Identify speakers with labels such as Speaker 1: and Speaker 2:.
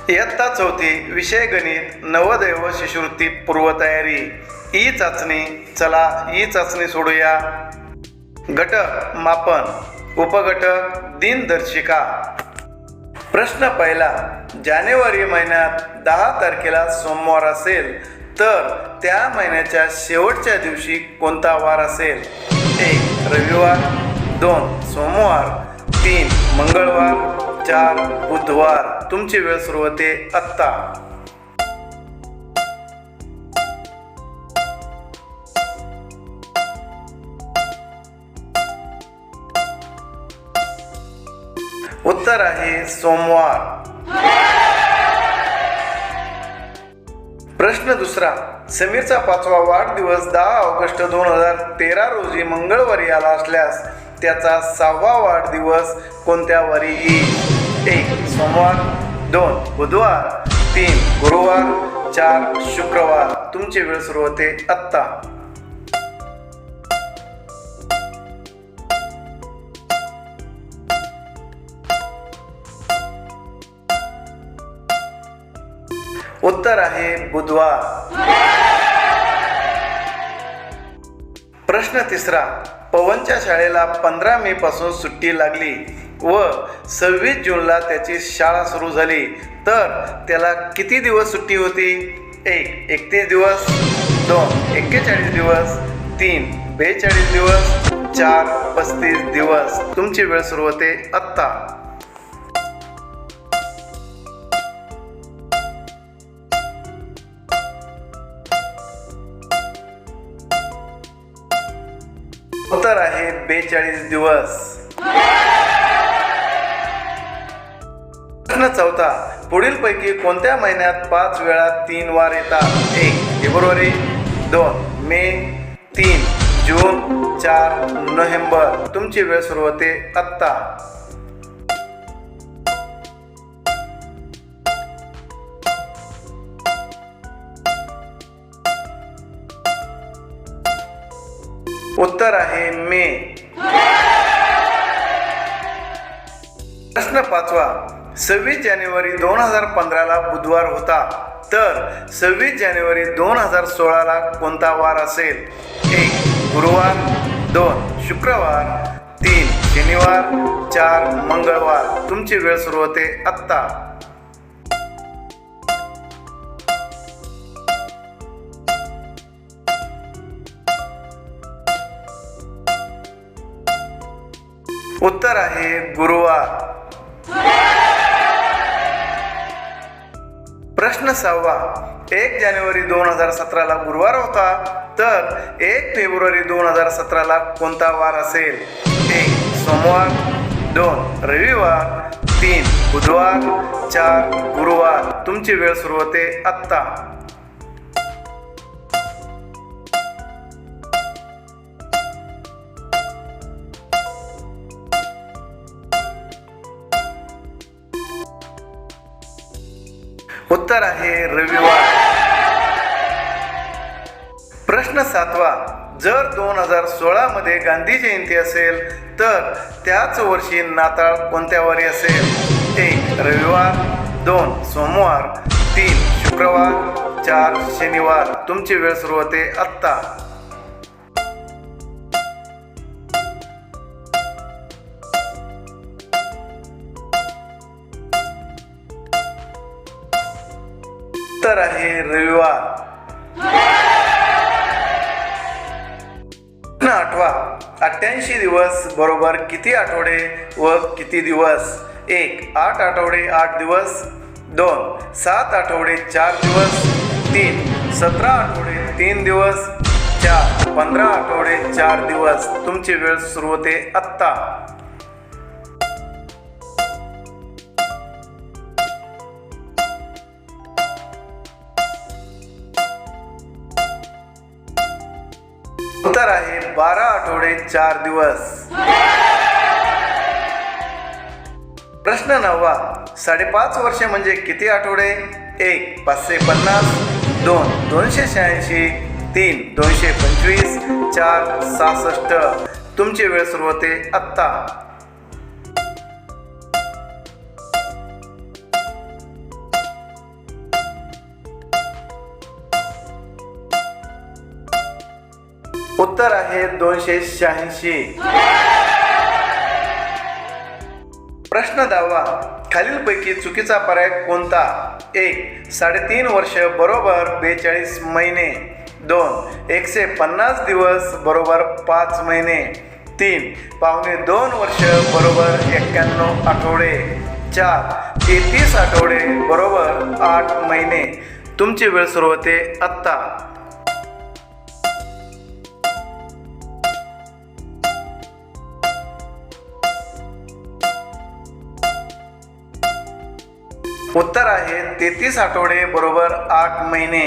Speaker 1: इयत्ता चौथी विषय गणित नवोदय व शिष्यवृत्ती पूर्वतयारी ई चाचणी. चला ई चाचणी सोडूया. घटक मापन, उपघटक दिनदर्शिका. प्रश्न पहिला, जानेवारी महिन्यात 10 तारखेला सोमवार असेल तर त्या महिन्याच्या शेवटच्या दिवशी कोणता वार असेल? 1 रविवार, 2 सोमवार, 3 मंगळवार, 4 बुधवार. तुमची वेळ सुरू होते आत्ता. उत्तर आहे सोमवार. प्रश्न दुसरा, समीरचा 5वा वाढदिवस 10 ऑगस्ट 2013 रोजी मंगळवारी आला असल्यास त्याचा 6वा वाढदिवस कोणत्या वारी येईल? 1 सोमवार, 2 बुधवार, 3 गुरुवार, 4 शुक्रवार. तुमची वेळ सुरू होते आत्ता. उत्तर आहे बुधवार. प्रश्न तिसरा, पवनच्या शाळेला 15 मे पासून सुट्टी लागली व 26 जूनला त्याची शाळा सुरू झाली तर त्याला किती दिवस सुट्टी होती? 1 31 दिवस, 2 41 दिवस, 3 42 दिवस, 4 35 दिवस. तुमची वेळ सुरू होते आत्ता. उत्तर आहे 42 दिवस. प्रश्न चौथा, पुढील पैकी कोणत्या महिन्यात 5 वेळा 3 वार येतात? 1 फेब्रुवारी, 2 मे, 3 जून, 4 नोव्हेंबर. तुमची वेळ सुरू होते आत्ता. उत्तर आहे मे. प्रश्न 5वा, 26 जानेवारी 2015 बुधवार होता तर 26 जानेवारी 2016 कोणता वार असेल? 1 गुरुवार, 2 शुक्रवार, 3 शनिवार, 4 मंगळवार. तुमची वेळ सुरू होते आत्ता. उत्तर आहे गुरुवार. प्रश्न 6वा, 1 जानेवारी 2017 गुरुवार होता तर 1 फेब्रुवारी 2017 कोणता वार असेल? 1 सोमवार, 2 रविवार, 3 बुधवार, 4 गुरुवार. तुमची वेळ सुरू होते आत्ता. उत्तर आहे रविवार. प्रश्न 7वा, जर 2016 मध्ये गांधी जयंती असेल तर त्याच वर्षी नाताळ कोणत्या वारी असेल? 1 रविवार, 2 सोमवार, 3 शुक्रवार, 4 शनिवार. तुमची वेळ सुरू होते आत्ता. उत्तर आहे रविवार. प्रश्न 8वा, 88 दिवस बरोबर किती आठवडे व किती दिवस? 1 8 आठवडे 8 दिवस, 2 7 आठवडे 4 दिवस, 3 17 आठवडे 3 दिवस, 4 15 आठवडे 4 दिवस. तुमची वेळ सुरू होते आत्ता. उत्तर आहे 12 आठवडे 4 दिवस. प्रश्न 9वा, 5.5 वर्षे म्हणजे किती आठवडे? 1 550, 2 286, 3 225, 4 66. तुमची वेळ सुरू होते आत्ता. उत्तर आहे 286. प्रश्न 10वा. खालीलपैकी चुकीचा पर्याय कोणता? 1. 3.5 वर्ष बरोबर 42 महिने. 2. 150 दिवस बरोबर 5 महिने. 3. 2.25 वर्ष बरोबर 91 आठवडे. 4. 33 आठवडे बरोबर 8 महिने. तुमची वेळ सुरू होते आत्ता. उत्तर आहे 33 आठवडे बरोबर 8 महिने.